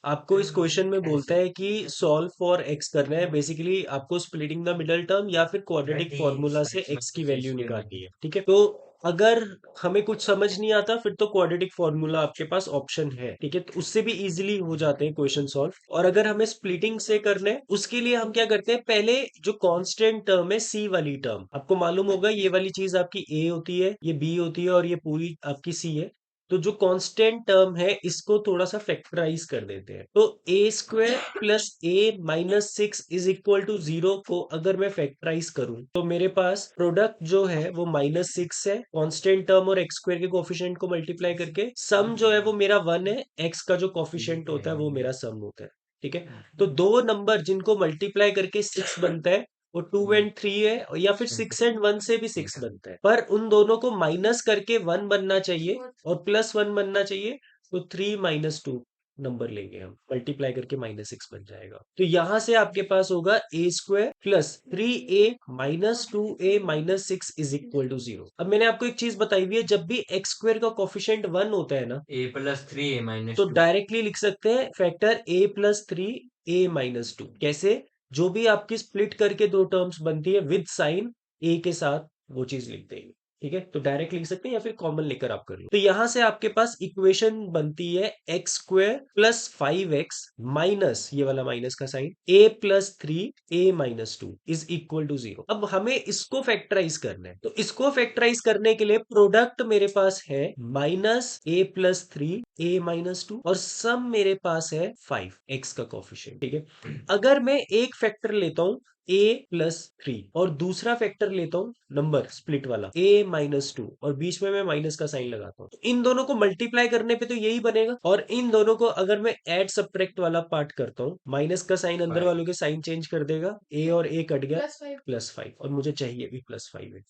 आपको इस क्वेश्चन में बोलता है कि सॉल्व फॉर एक्स करना है। बेसिकली आपको स्प्लिटिंग द मिडल टर्म या फिर क्वाड्रेटिक फॉर्मूला से एक्स की वैल्यू निकालनी है। ठीक है, तो अगर हमें कुछ समझ नहीं आता फिर तो क्वाड्रेटिक फॉर्मूला आपके पास ऑप्शन है। ठीक है, तो उससे भी इजीली हो जाते हैं क्वेश्चन सॉल्व। और अगर हमें स्प्लिटिंग से करना है उसके लिए हम क्या करते हैं, पहले जो कांस्टेंट टर्म है सी वाली टर्म, आपको मालूम होगा ये वाली चीज आपकी ए होती है, ये बी होती है और ये पूरी आपकी सी है। तो जो कांस्टेंट टर्म है इसको थोड़ा सा फैक्टराइज कर देते हैं। तो a square plus a minus six is equal to zero को अगर मैं फैक्टराइज करूं तो मेरे पास प्रोडक्ट जो है वो माइनस सिक्स है, कांस्टेंट टर्म और एक्स स्क्वायर के कोफिशिएंट को मल्टीप्लाई करके सम जो है वो मेरा वन है, एक्स का जो कोफिशिएंट होता है वो मेरा सम होता है। ठीक है, तो दो नंबर जिनको मल्टीप्लाई करके सिक्स बनता है वो टू एंड थ्री है, या फिर सिक्स एंड वन से भी सिक्स बनता है, पर उन दोनों को माइनस करके वन बनना चाहिए और प्लस वन बनना चाहिए। तो थ्री माइनस टू नंबर लेंगे हम, मल्टीप्लाई करके माइनस सिक्स बन जाएगा। तो यहां से आपके पास होगा a square plus three A minus two a minus six is equal to zero. अब मैंने आपको एक चीज बताई हुई है, जब भी एक्स स्क्वायर का कोफिशिएंट वन होता है ना, A+3A-2। तो डायरेक्टली लिख सकते हैं factor A plus three A minus to. कैसे? जो भी आपकी स्प्लिट करके दो टर्म्स बनती है विद साइन ए के साथ, वो चीज लिख देंगे। ठीक है, तो डायरेक्ट लिख सकते हैं या फिर कॉमन लेकर आप कर लो। तो यहां से आपके पास इक्वेशन बनती है X square plus five X minus ये वाला माइनस का sign A plus three A minus two is equal to zero. अब हमें इसको फैक्टराइज करना है, तो इसको फैक्टराइज करने के लिए प्रोडक्ट मेरे पास है minus A plus three A minus to और सम मेरे पास है फाइव, एक्स का कोफिशिएंट। ठीक है, अगर मैं एक फैक्टर लेता हूं ए प्लस थ्री और दूसरा फैक्टर लेता हूं नंबर स्प्लिट वाला ए माइनस टू और बीच में मैं माइनस का साइन लगाता हूं, तो इन दोनों को मल्टीप्लाई करने पे तो यही बनेगा। और इन दोनों को अगर मैं ऐड सब्ट्रैक्ट वाला पार्ट करता हूं, माइनस का साइन अंदर वालों के साइन चेंज कर देगा, ए और ए कट गया, प्लस फाइव, और मुझे चाहिए भी प्लस फाइव है।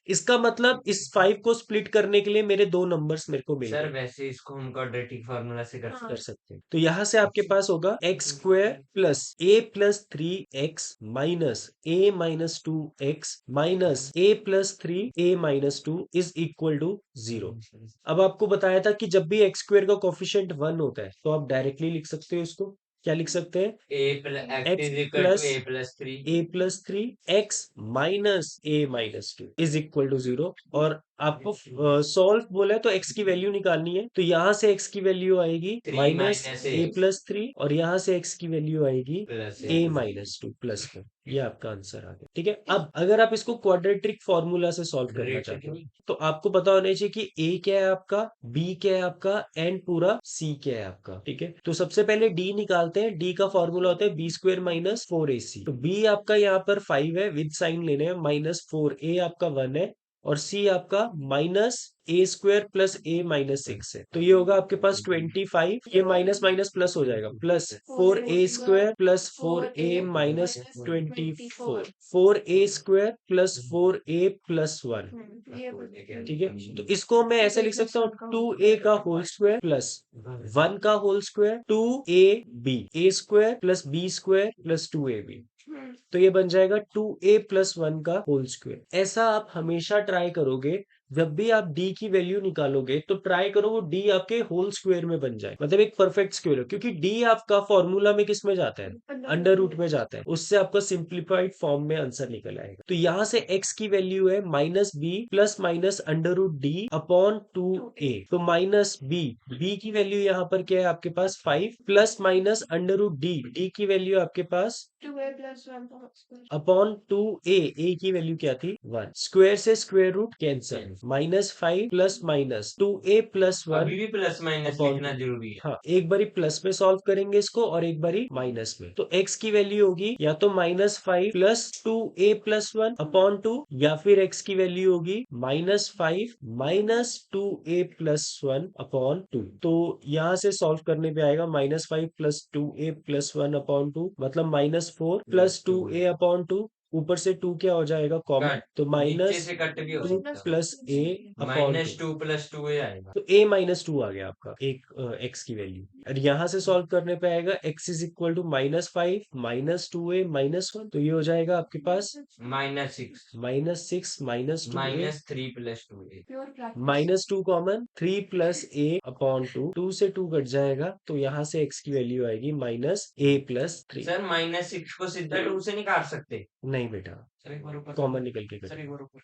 इसका मतलब इस फाइव को स्प्लिट करने के लिए मेरे दो नंबर्स मेरे को मिल सर गए। वैसे इसको हम क्वाड्रेटिक फार्मूला से कर सकते हैं, तो यहां से आपके पास होगा X square plus A plus three X minus A minus two X minus A plus three A minus two is equal to zero. अब आपको बताया था कि जब भी एक्स स्क्वायर का कोफिशिएंट वन होता है तो आप डायरेक्टली लिख सकते हो इसको। क्या लिख सकते हैं? X X is equal to plus A+3। A plus three X minus A minus two is equal to zero. और आपको सॉल्व बोला है तो एक्स की वैल्यू निकालनी है, तो यहां से एक्स की वैल्यू आएगी three minus minus a a plus three और यहां से एक्स की वैल्यू आएगी plus a a. Minus two plus one. ये आपका आंसर आ गया। ठीक है, अब अगर आप इसको क्वाड्रेटिक फॉर्मूला से सॉल्व करना चाहते हो तो आपको पता होना चाहिए कि ए क्या है आपका, बी क्या है आपका एंड पूरा सी क्या है आपका। ठीक है, तो सबसे पहले डी निकालते हैं। डी का फॉर्मूला होता है बी स्क्वायर माइनस फोर ए सी। तो बी आपका यहाँ पर फाइव है, विद साइन लेने हैं, माइनस फोर, ए आपका वन है और सी आपका minus A square plus a minus six है। तो ये होगा आपके पास 25, ये माइनस माइनस प्लस हो जाएगा, प्लस फोर ए स्क्वायर प्लस फोर ए माइनस 24, फोर ए स्क्वायर प्लस फोर ए प्लस वन। ठीक है, तो इसको मैं ऐसे लिख सकता हूँ टू ए का होल स्क्वायर प्लस वन का whole square two A B, A square plus B square plus two A B. तो ये बन जाएगा टू ए प्लस वन का होल स्क्वायर। ऐसा आप हमेशा ट्राई करोगे, जब भी आप डी की वैल्यू निकालोगे तो ट्राई करो वो डी आपके होल स्क्वायर में बन जाए, मतलब एक परफेक्ट स्क्वायर हो, क्योंकि डी आपका फॉर्मूला में किस में जाता है, अंडर रूट में जाता है, उससे आपका सिंप्लीफाइड फॉर्म में आंसर निकल आएगा। तो यहां से एक्स की वैल्यू है minus b plus minus under root D upon two a. तो माइनस बी, बी की वैल्यू यहाँ पर क्या है आपके पास five, plus minus under root D, D की वैल्यू आपके पास अपॉन टू ए की वैल्यू क्या थी वन, स्क्वायर से square root cancel, minus five plus minus two ए प्लस वन अभी भी प्लस माइनस अपॉन लिखना टू। जरूरी है। हाँ, एक बारी प्लस में सॉल्व करेंगे इसको और एक बारी माइनस में। तो x की वैल्यू होगी या तो माइनस फाइव प्लस टू ए प्लस वन अपॉन टू, या फिर x की वैल्यू होगी माइनस फाइव माइनस टू ए प्लस वन अपॉन टू। तो यहाँ से सॉल्व करने पे आएगा माइनस फाइव प्लस टू ए प्लस वन अपॉन टू, मतलब माइनस फोर प्लस टू ए अपॉन टू ऊपर से 2 क्या हो जाएगा कॉमन, कट तो नीचे माइनस से कट भी हो 2 सकता प्लस ए है, अपॉन 2। -2 + 2 ए आएगा। तो a माइनस टू आ गया आपका एक x की वैल्यू। और यहाँ से सॉल्व करने पे आएगा x is equal to -5 -2a -1, तो ये हो जाएगा आपके पास -6 -6 -2a -3 + 2 A. -2 common, 3 plus a upon 2, 2 से 2 कट जाएगा, तो यहाँ से x की वैल्यू आएगी -a+3। सर -6 को सीधा 2 से निकाल सकते। नहीं बेटा, सर एक बार ऊपर कर कॉमन दो। निकल के सर कटेगा। एक बार ऊपर